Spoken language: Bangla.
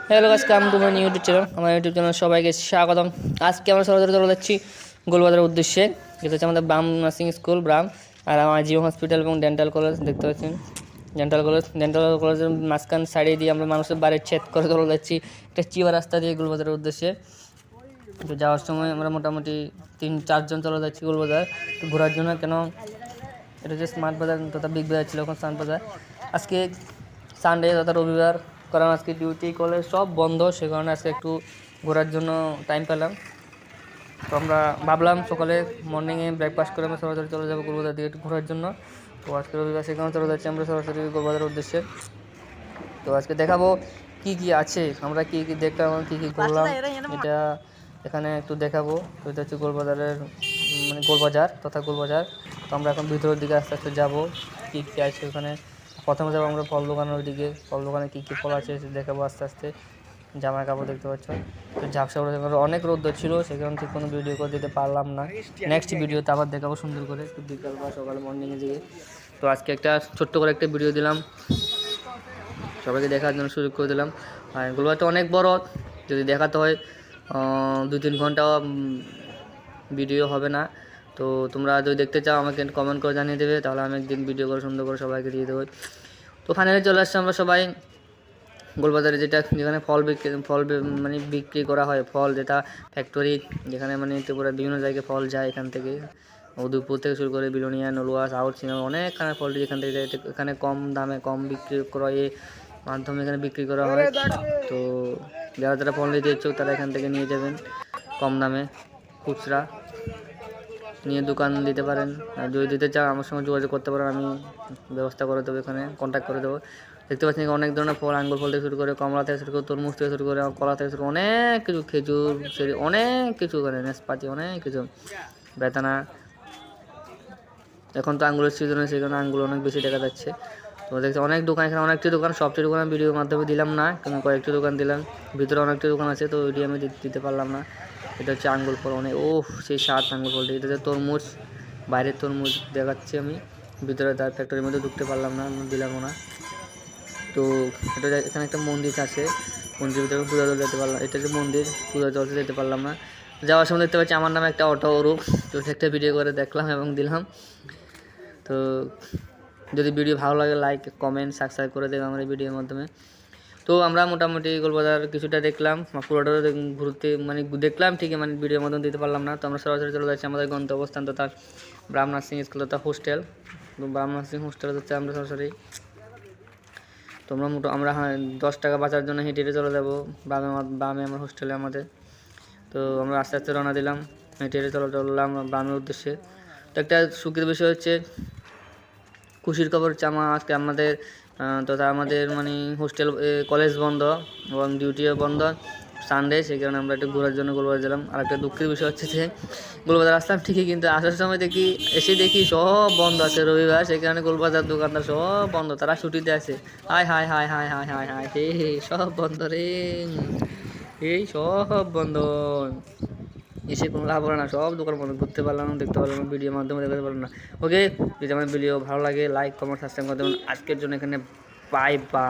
Hello guys, come to my YouTube channel. আমার ইউটিউব চ্যানেল সবাইকে স্বাগতম। আজকে আমরা সরাসরি চলে যাচ্ছি গোলবাজারের উদ্দেশ্যে। এটা হচ্ছে আমাদের ব্রাম নার্সিং স্কুল ব্রাম, আর আমার জিও হসপিটাল এবং ডেন্টাল কলেজ দেখতে পাচ্ছেন। ডেন্টাল কলেজের মাঝখান সাইডে দিয়ে আমরা মানুষের বাড়ির ছেদ করে চলে যাচ্ছি একটা চিবা রাস্তা দিয়ে গোলবাজারের উদ্দেশ্যে। তো যাওয়ার সময় আমরা মোটামুটি 3-4 জন চলে যাচ্ছি গোলবাজার ঘোরার জন্য। কেন এটা হচ্ছে স্মার্ট বাজার তথা বিগ বাজার ছিল, এখন স্মার্ট বাজার। আজকে সানডে তথা রবিবার, কারণ আজকে ডিউটি কলেজ সব বন্ধ, সে কারণে আজকে একটু ঘোরার জন্য টাইম পেলাম। তো আমরা ভাবলাম সকালে মর্নিংয়ে ব্রেকফাস্ট করে আমরা সরাসরি চলে যাবো গোলবাজার দিকে একটু ঘোরার জন্য। তো আজকে রবিবার, সে কারণে চলে যাচ্ছি আমরা সরাসরি গোলবাজারের উদ্দেশ্যে। তো আজকে দেখাবো কি কি আছে, আমরা কি কি দেখলাম, কি কি ঘুরলাম, এটা এখানে একটু দেখাবো। তো এটা হচ্ছে গোলবাজারের মানে গোলবাজার তথা গোলবাজার। তো আমরা এখন ভিতরের দিকে আস্তে আস্তে যাবো, কী কী আছে ওখানে। প্রথমে যাবো আমরা ফল দোকানের ওইদিকে, ফল দোকানে কী কী ফল আছে দেখাবো আস্তে আস্তে। জামা কাপড় দেখতে পাচ্ছ, তো ঝাপসা অনেক রোদ ছিল, সেখান থেকে কোনো ভিডিও করে দিতে পারলাম না। নেক্সট ভিডিওতে আবার দেখাবো সুন্দর করে, একটু বিকাল বা সকাল মর্নিংয়ের দিকে। তো আজকে একটা ছোট্ট করে একটা ভিডিও দিলাম, সবাইকে দেখার জন্য সুযোগ করে দিলাম। আর গোলবাজারটা অনেক বড়, যদি দেখাতে হয় 2-3 ঘন্টা ভিডিও হবে না। তো তোমরা যদি দেখতে চাও আমাকে কমেন্ট করে জানিয়ে দেবে, তাহলে আমি একদিন ভিডিও করে সুন্দর করে সবাইকে দিয়ে দেবো। তো ফাইনালি চলে আসছে আমরা সবাই গোলবাজারে, যেখানে মানে বিক্রি করা হয় ফল, যেটা ফ্যাক্টরি, যেখানে মানে ত্রিপুরা বিভিন্ন জায়গায় ফল যায়। এখান থেকে উদয়পুর থেকে শুরু করে বিলোনিয়া, নলুয়া, সাউথ সিনেমা অনেকখানে ফলটি এখান থেকে যায়। এখানে কম দামে কম বিক্রি ক্রয়ের মাধ্যমে এখানে বিক্রি করা হয়। তো যারা যারা ফল নিতে ইচ্ছুক তারা এখান থেকে নিয়ে যাবেন কম দামে, খুচরা নিয়ে দোকান দিতে পারেন। আর যদি দিতে চান আমার সঙ্গে যোগাযোগ করতে পারেন, আমি ব্যবস্থা করে দেবো, এখানে কন্ট্যাক্ট করে দেবো। দেখতে পাচ্ছেন অনেক ধরনের ফল, আঙ্গুর ফল থেকে শুরু করে, কমলা থেকে শুরু করে, তরমুজ থেকে শুরু করে, কলা থেকে শুরু করে অনেক কিছু, খেজুর, অনেক কিছু, ওখানে নাশপাতি অনেক কিছু, বেদানা। এখন তো আঙ্গুরের সিজনে, সেখানে আঙ্গুর অনেক বেশি দেখা যাচ্ছে। তো দেখছি অনেক দোকান, এখানে অনেকটি দোকান, সবটি দোকান ভিডিওর মাধ্যমে দিলাম না, কিন্তু কয়েকটি দোকান দিলাম। ভিতরে অনেকটি দোকান আছে, তো ওইটি আমি দিতে পারলাম না। এটা হচ্ছে আঙ্গুর ফল, অনেক সেই স্বাদ আঙ্গুর ফলটি। এটা হচ্ছে তরমুজ, বাইরের তরমুজ দেখাচ্ছি আমি, ভিতরে তার ফ্যাক্টরির মধ্যে ঢুকতে পারলাম না, দিলামও না। তো এটা এখানে একটা মন্দির আছে, মন্দিরের ভিতরে পূজা জল যেতে পারলাম, এটা হচ্ছে মন্দির, পূজা জলতে যেতে পারলাম না। যাওয়ার সময় দেখতে পাচ্ছি আমার নামে একটা অটো রূপ, তো একটা ভিডিও করে দেখলাম এবং দিলাম। তো যদি ভিডিও ভালো লাগে লাইক কমেন্ট সাবস্ক্রাইব করে দেবে আমার এই ভিডিওর মাধ্যমে। তো আমরা মোটামুটি গোলবাজার কিছুটা দেখলাম, পুরোটা ঘুরতে মানে দেখলাম ঠিকই, মানে ভিডিওর মাধ্যমে দিতে পারলাম না। তো আমরা সরাসরি চলে যাচ্ছি আমাদের গন্তব্যস্থান তথা ব্রাম নার্সিং স্কুল তথা হোস্টেল। তো ব্রাম নার্সিং হোস্টেলে যাচ্ছে আমরা সরাসরি। তোমরা আমরা 10 টাকা বাঁচার জন্য হেঁটে হেঁটে চলে যাবো বামে আমার হোস্টেলে আমাদের। তো আমরা আস্তে আস্তে রওনা দিলাম, হেঁটে হেঁটে চললাম বামের উদ্দেশ্যে। তো একটা সুখের বিষয় হচ্ছে, খুশির খবর হচ্ছে আজকে আমাদের তথা আমাদের মানে হোস্টেল কলেজ বন্ধ এবং ডিউটিও বন্ধ সানডে, সেই কারণে আমরা একটু ঘোরার জন্য গোলবাজার গেলাম। আর একটা দুঃখের বিষয় হচ্ছে যে গোলবাজার আসলাম ঠিকই, কিন্তু আসার সময় এসে দেখি সব বন্ধ আছে, রবিবার, সেই কারণে গোলবাজার দোকানদার সব বন্ধ, তারা ছুটিতে আছে। হায় হায় হায় হায় হায় হায় হায় হে সব বন্ধ রে, এই সব বন্ধ, এসে কোনো লাভ হলো না, সব দোকান বন্ধ, ঘুরতে পারলাম না, দেখতে পারলাম না, ভিডিওর মাধ্যমে দেখাতে পারলাম না। ওকে, যদি আমার ভিডিও ভালো লাগে লাইক কমেন্ট সাবস্ক্রাইব করে দেবেন। আজকের জন্য এখানে বাই বাই।